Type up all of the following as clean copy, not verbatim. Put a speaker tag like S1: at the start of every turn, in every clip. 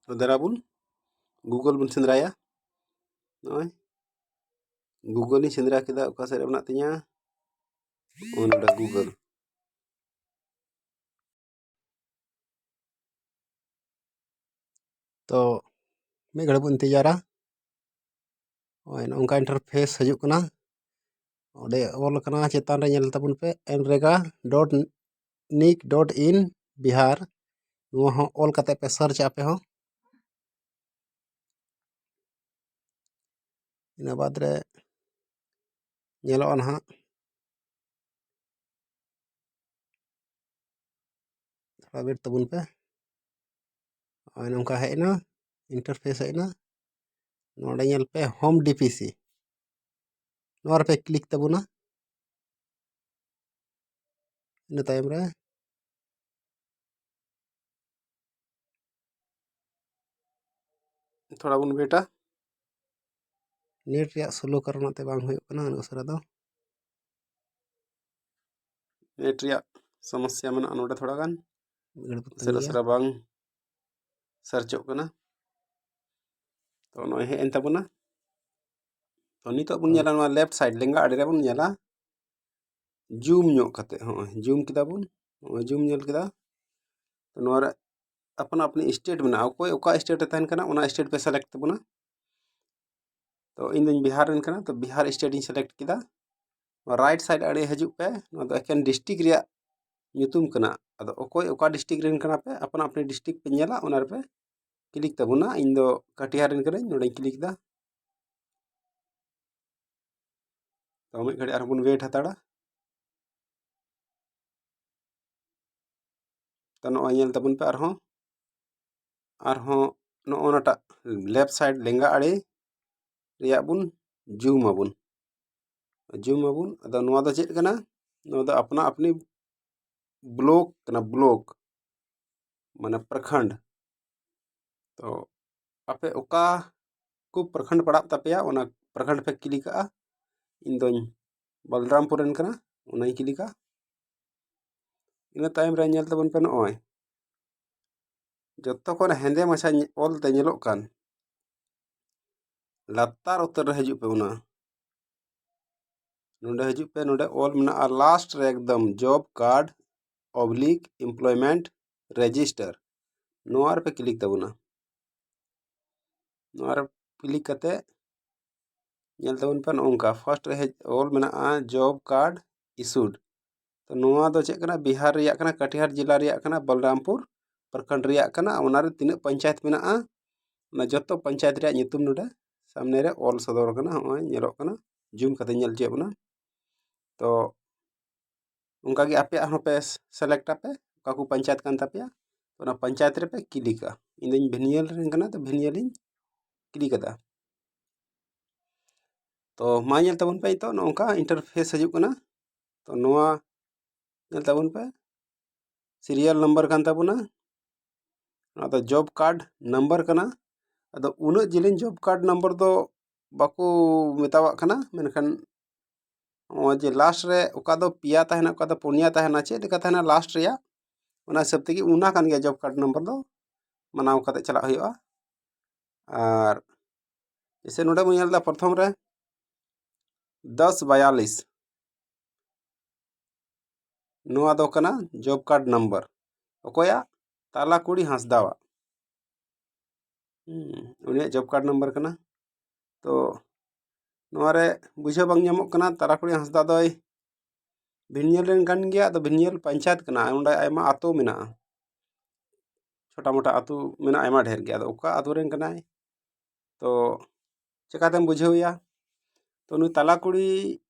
S1: ᱫᱮᱞᱟᱵᱚᱱ ᱜᱩᱜᱚᱞ ᱵᱚᱱ ᱥᱮᱸᱫᱽᱨᱟᱭᱟ। ᱱᱚᱜᱼᱚᱭ ᱜᱩᱜᱚᱞ ᱤᱧ ᱥᱮᱸᱫᱽᱨᱟ ᱠᱮᱫᱟ, ᱚᱠᱟ ᱥᱮᱫ ᱨᱮ ᱢᱮᱱᱟᱜ ᱛᱤᱧᱟ ᱱᱚᱰᱮ ᱜᱩᱜᱚᱞ। तो मिद घड़ी बन तैयारा। नॉय नोंका इंटरफेस हजूग कना। ओडे ऑल कना चेतान रे नेल ताबुन पे nrega.nic.in बिहार नुआ हो ऑल कते पे सर्च आपे हो। इना बाद रे नेलो ना थोड़ा वेट ताबुन पे। और नोंका हेना इंटरफेस हेना नोडे नेल पे होम डीपीसी नोर पे क्लिक ताबुना। इन टाइम रे थोड़ा बन बेटा नेट रिया स्लो कारण ते बांग होयो कना उसरा दो नेट रिया समस्या में नोडे थोड़ा गान सरा बांग सर्चो कना। तो नॉय हे एन ताबुना। तो नितो बुन नेला नोआ लेफ्ट साइड लेंगा आड़े रे बुन नेला जूम ᱧᱚᱜ कते हो जूम किदा बुन जूम नेल किदा। तो नोआ रे अपन अपनी स्टेट में कोई ओका स्टेट तहन कना ओना स्टेट पे सेलेक्ट तबुना। तो इन दिन बिहार रन कना तो बिहार स्टेट इन सेलेक्ट किदा। राइट साइड आड़े हजूग पे नोआ दो एकेन डिस्ट्रिक्ट रिया ᱧᱩᱛᱩᱢ ᱠᱟᱱᱟ। ᱟᱫᱚ ᱚᱠᱚᱭ ᱚᱠᱟ ᱰᱤᱥᱴᱨᱤक्ट ᱨᱮᱱ ᱠᱟᱱᱟ ᱯᱮ ᱟᱯᱱᱟ ᱟᱯᱱᱤ ᱰᱤᱥᱴᱨᱤक्ट ᱯᱮ ᱧᱮᱞᱟ ᱚᱱᱟ ᱨᱮᱯᱮ क्लिक ᱛᱟᱵᱚᱱᱟ। ᱤᱧ ᱫᱚ ᱠᱟᱴᱤᱦᱟᱨ ᱨᱮᱱ ᱠᱟᱹᱱᱟᱹᱧ ᱱᱚᱰᱮᱧ क्लिक ᱫᱟ। तो मिद घड़ी आर बन वेट हताड़ा। तो नॉय नेल ताबुन पे आरहों नोनाटा लेफ्ट साइड लेंगा आड़े रिया बुन जूम आबुन अदो नोआ दो चेद कना नोआ दो अपना अपनी ब्लॉक कना ब्लॉक माने प्रखंड। तो आपे ओका को प्रखंड पड़ा तपेया ओना प्रखंड पे क्लिक आ। इन दोñ बलरामपुर रन कना ओनाई क्लिक आ। इन टाइम रे नेल ताबुन पे नॉय जत्तो कोन हेंदे माछा ऑल ते नेलोग कान लातार उतर रे हजूग पे ओना नोडे हजूग पे नोडे ऑल मेना लास्ट रे एकदम job card oblique employment register नोआ रे पे क्लिक ताबुना। नोआ रे क्लिक कते नेल ताबुन पे नोंका फर्स्ट रे ऑल मेना जॉब कार्ड इशूड। तो नोआ दो चेक कना बिहार रिया कना कटिहार जिला रिया कना बलरामपुर प्रखंड रिया कना ओना रे तिना पंचायत मेना ना जत्तो पंचायत रिया ᱧᱩᱛᱩᱢ नोडे सामने रे ऑल सदर कना होय नेलोग कना जूम कते नेल चे बना। तो उनका गे आपे हो पे सेलेक्ट आपे काकू पंचायत कान तापेया ओना पंचायत रे पे क्लिक आ। इन दिन भिनियल रेन कना तो भिनियल इन क्लिक अदा। तो मा नेल ताबुन पे तो नोंका इंटरफेस हजूग कना। तो नोआ नेल ताबुन पे सीरियल नंबर कान ताबुना तो जॉब कार्ड नंबर कना। अदो उना जिलिन जॉब कार्ड नंबर दो बाको मेतावा कना मेनखान जे लास्ट रे ओका दो पिया तहना ओका दो पुनिया तहना चेद लेका तहना लास्ट रिया ओना हिसाब तेगी उना कान गया जॉब कार्ड नंबर दो मनाव कते चला हुआ। और जैसे नोडे बन नेलदा प्रथम रे 1042 नोआ दो कना जॉब कार्ड नंबर ओकोया तालाकुड़ी हांसदावा उनिया जॉब कार्ड नंबर कना। तो नोआ रे बुझे बांग ᱧᱟᱢᱚᱜ कना तालाकुड़ी हांसदा दोय भिनियल रेन कान गया। तो भिनियल पंचायत कना उंडा आयमा आतो मेना छोटा मोटा आतो मेना आयमा ढेर गया। ओका आतो रेन कनाय तो चिकातेम बुझेवया। तो नु तालाकुड़ी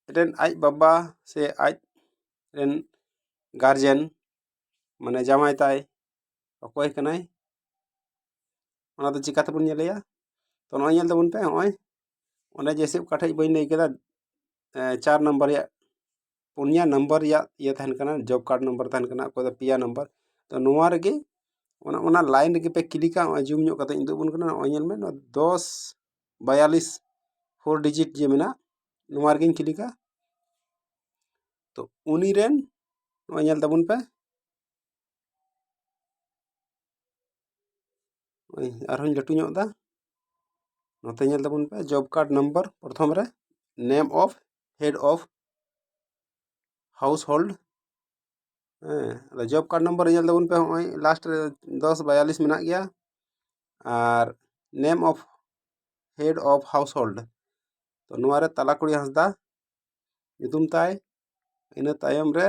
S1: रेन आज बाबा से आज रेन गार्जियन माने जामाय ताय अकोय कनाय ओना दो चिकाते बुन नेलया। तो नॉय नेल ताबुन पे होय ओने जैसे काठे बइन लई केदा 4 नंबर या पुनिया नंबर या ये तहन कना जॉब कार्ड नंबर तहन कना अकोय दो पिया नंबर। तो नोआ रेगे ओना लाइन रेगे पे क्लिका जूम ᱧᱚᱜ कते इंदु बुन कना नॉय नेल में 1042 4 डिजिट जे मेना नोआ रेगे क्लिका। तो उनी रेन नॉय नेल ताबुन पे ᱟᱨᱦᱚᱸᱧ ᱞᱟᱹᱴᱩ ᱧᱚᱜ ᱮᱫᱟ ᱱᱚᱛᱮ ᱧᱮᱞ ᱛᱟᱵᱚᱱ ᱯᱮ ᱡᱚᱵ ᱠᱟᱨᱰ ᱱᱟᱢᱵᱟᱨ ᱯᱨᱚᱛᱷᱚᱢ ᱨᱮ ᱱᱮᱢ ᱚᱯᱷ ᱦᱮᱰ ᱚᱯᱷ ᱦᱟᱣᱩᱥ ᱦᱳल्ड ᱟᱫᱚ ᱡᱚᱵ ᱠᱟᱨᱰ ᱱᱟᱢᱵᱟᱨ ᱧᱮᱞ ᱛᱟᱵᱚᱱ ᱯᱮ ᱦᱚᱸᱜᱼᱚᱭ ᱞᱟᱥᱴ ᱨᱮ 1042 ᱢᱮᱱᱟᱜ ᱜᱮᱭᱟ ᱟᱨ ᱱᱮᱢ ᱚᱯᱷ ᱦᱮᱰ ᱚᱯᱷ ᱦᱟᱣᱩᱥ ᱦᱳल्ड ᱛᱚ ᱱᱚᱣᱟ ᱨᱮ ᱛᱟᱞᱟᱠᱩᱲᱤ ᱦᱟᱸᱥᱫᱟ ᱧᱩᱛᱩᱢ ᱛᱟᱭ ᱤᱱᱟᱹ ᱛᱟᱭᱚᱢ ᱨᱮ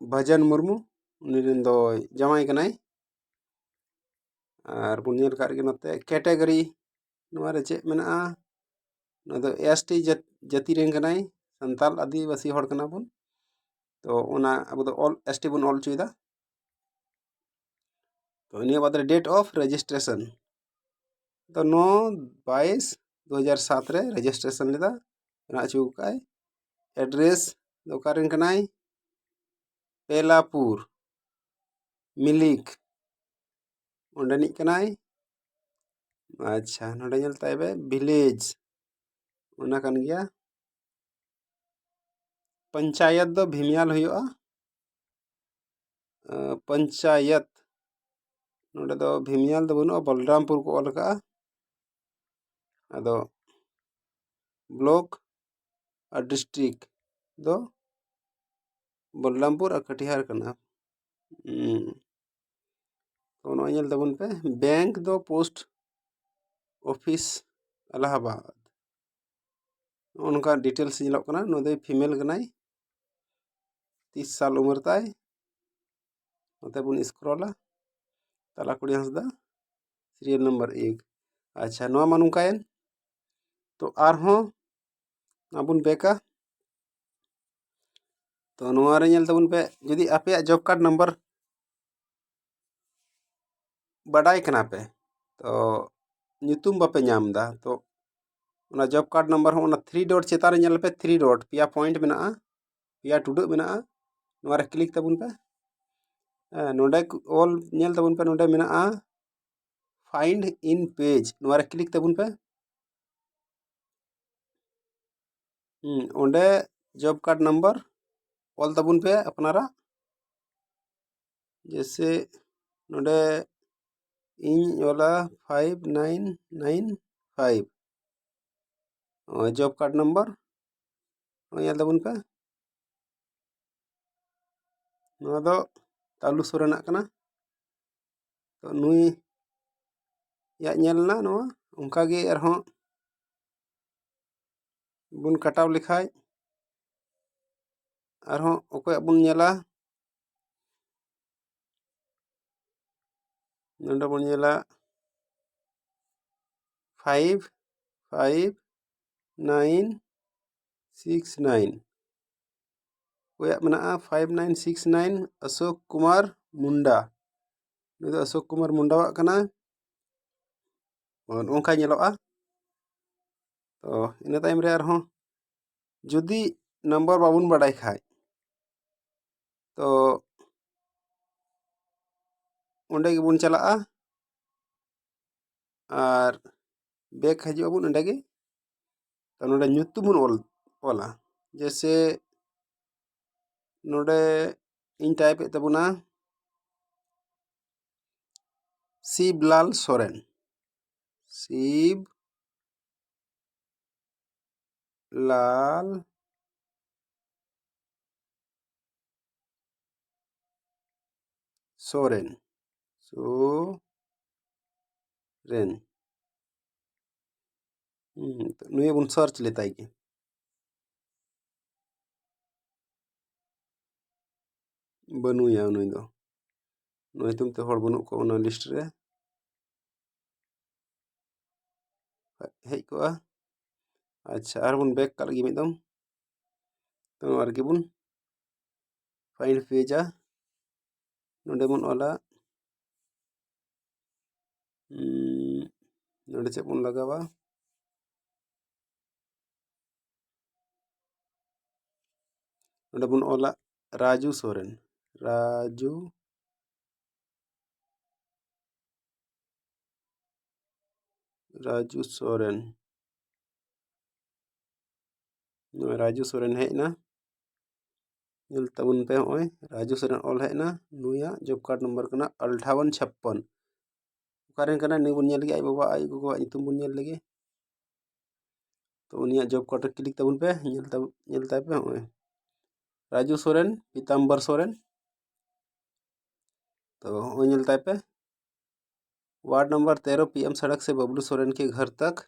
S1: ᱵᱷᱟᱡᱟᱱ ᱢᱩᱨᱢᱩ ᱩᱱᱤ ᱨᱮᱱ ᱫᱚ ᱡᱟᱶᱟᱭ ᱠᱟᱱᱟᱭ ᱟᱨ ᱵᱚᱱ ᱧᱮᱞ ᱠᱟᱜ ᱜᱮ ᱱᱚᱛᱮ ᱠᱮᱴᱮᱜᱚᱨᱤ ᱱᱚᱣᱟ ᱨᱮ ᱪᱮᱫ ᱢᱮᱱᱟᱜᱼᱟ ᱱᱚᱣᱟ ᱫᱚ ᱮᱥᱴᱤ ᱡᱟᱹᱛᱤ ᱨᱮᱱ ᱠᱟᱱᱟᱭ ᱥᱟᱱᱛᱟᱞ ᱟᱹᱫᱤᱵᱟᱹᱥᱤ ᱦᱚᱲ ᱠᱟᱱᱟ ᱵᱚᱱ तो ओना अब तो ऑल एसटी बन ऑल चुदा तो इन बाद डेट ऑफ रजिस्ट्रेशन तो 9/22/2007 रे रजिस्ट्रेशन लेदा बना चुकाय एड्रेस दोकारेन कनाय पेलापुर मिलिक ओंडेनिक कनाय अच्छा नोडे नेल ताइबे विलेज ओना कन गया पंचायत दो भीमियाल हुआ पंचायत नोडे दो भीमियाल दो बनुआ बलरामपुर को ऑल का अदो ब्लॉक और डिस्ट्रिक्ट दो बलरामपुर और कटिहार कना तो नोएल तबन पे बैंक दो पोस्ट ऑफिस इलाहाबाद उनका डिटेल्स झेलोग कना नोदे फीमेल कनाय 30 साल उम्र ताय नोते बुन स्क्रॉला तालाकुड़ी हंसदा सीरियल नंबर 1 अच्छा नोआ मानुकायन तो आरहों अबुन बेका तो नोआ रे नेल तबुन पे यदि आपे जॉब कार्ड नंबर बाडाय कना पे तो ᱧᱩᱛᱩᱢ बापे नाम दा तो ओना जॉब कार्ड नंबर हो ओना 3 डॉट चेतान नेल पे 3 डॉट पिया पॉइंट मेना पिया टुडु मेना नोआ रे क्लिक तबुन पे नोडे ऑल नेल तबुन पे नोडे मेना फाइंड इन पेज नोआ रे क्लिक तबुन पे ओंडे जॉब कार्ड नंबर ऑल तबुन पे अपनारा जैसे नोडे इन वाला 5995 जॉब कार्ड नंबर नेल तबुन पे नोआ दो तालु सोरेना कना तो नुई या नेलना नोआ उनका गे अरहों बुन कटाव लिखाय अरहों ओकोय बुन नेला नोडे बुन नेला 55969 कोया मना 5969 अशोक कुमार मुंडा नुई दो अशोक कुमार मुंडा कना ओनका नेलोआ तो इन टाइम रे अरहों जुदी नंबर बाबुन बाडाय खाय तो ओंडे गे बुन चलाआ और बैक हजू अबुन ओंडे गे तो नोडे ᱧᱩᱛᱩᱢ बुन ऑला जैसे नोडे इन टाइप तबुना शिवलाल सोरेन शिवलाल सोरेन सोरेन नुई बुन सर्च लेता है बनुया नुई दो नुई तुम ते हड़ बनु को ओना लिस्ट रे हेज को अच्छा और बुन बैक का लगी मिदम तो और के बुन फाइंड पेजा नोडे बुन ओला नोडे चे बुन लगावा नोडे बुन ओला राजू सोरेन राजू सोरेन राजू सोरेन हेजना ᱧᱮᱞ ᱛᱟᱵᱚᱱ ᱯᱮ ᱦᱚᱸᱜᱼᱚᱭ ᱨᱟᱡᱩ ᱥᱚᱨᱮᱱ ᱚᱞ ᱦᱮᱡ ᱮᱱᱟ ᱱᱩᱭᱟᱜ ᱡᱚᱵ ᱠᱟᱨᱰ ᱱᱟᱢᱵᱟᱨ ᱠᱟᱱᱟ 5856 ᱚᱠᱟᱨᱮᱱ ᱠᱟᱱᱟ ᱱᱩᱭ ᱵᱚᱱ ᱧᱮᱞ ᱞᱮᱜᱮ ᱟᱡ ᱜᱚᱜᱚᱣᱟᱜ ᱧᱩᱛᱩᱢ ᱵᱚᱱ ᱧᱮᱞ ᱞᱮᱜᱮ तो उनिया जॉब कार्ड रे क्लिक तबन पे ñel tay पे होय राजू सोरेन पीताम्बर सोरेन तो होय ñel tay पे वार्ड नंबर 13 पीएम सड़क से बबलू सोरेन के घर तक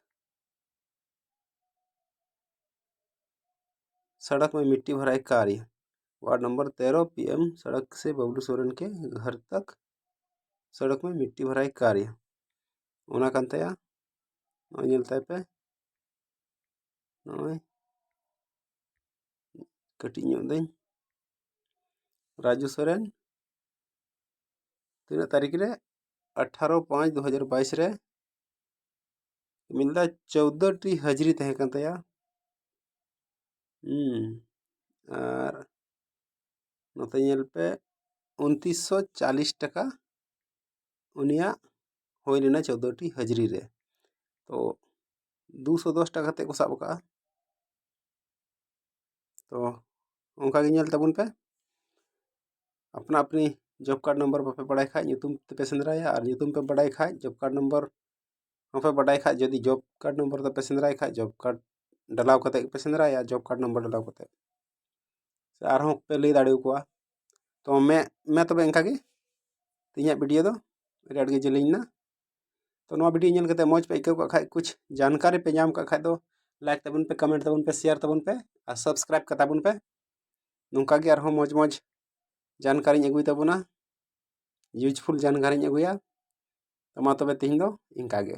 S1: सड़क में मिट्टी भराई कार्य वार्ड नंबर 13 पीएम सड़क से बबलू सोरेन के घर तक सड़क में मिट्टी भराई कार्य ओना कान तया होय ñel tay पे होय कटिंग ñok दें राजू सोरेन तीन तारीख रे 18/5/2022 रे मिलदा 14 टी हाजिरी तहे कान तया और नोते ñel पे 2940 टका उनिया होय लेना 14 टी हाजिरी रे तो 210 टका ते को साब का तो उनका ñel तबन पे अपना अपनी जॉब कार्ड नंबर पे बड़ाई खाय ᱧᱩᱛᱩᱢ पे सेंद्राया और ᱧᱩᱛᱩम पे बड़ाई खाय जॉब कार्ड नंबर पे बड़ाई खाय जदि जॉब कार्ड नंबर पे सेंद्राय खाय जॉब कार्ड डलाव कते पे सेंद्राया जॉब कार्ड नंबर डलाव कते से आरहों पे लई दाड़े को तो मैं तबे इनका गे तीना वीडियो दो रेड गे जलिंग ना तो नवा वीडियो ñel कते मौज पे इको का खाय कुछ जानकारी पे नाम का खाय दो लाइक तबन पे कमेंट तबन पे शेयर तबन पे और सब्सक्राइब का तबन पे नुका गे आरहों मौज मौज जानकारी अगुई तबना यूजफुल जानकारी अगुया तो मा तबे तिहिं दो इंका गे।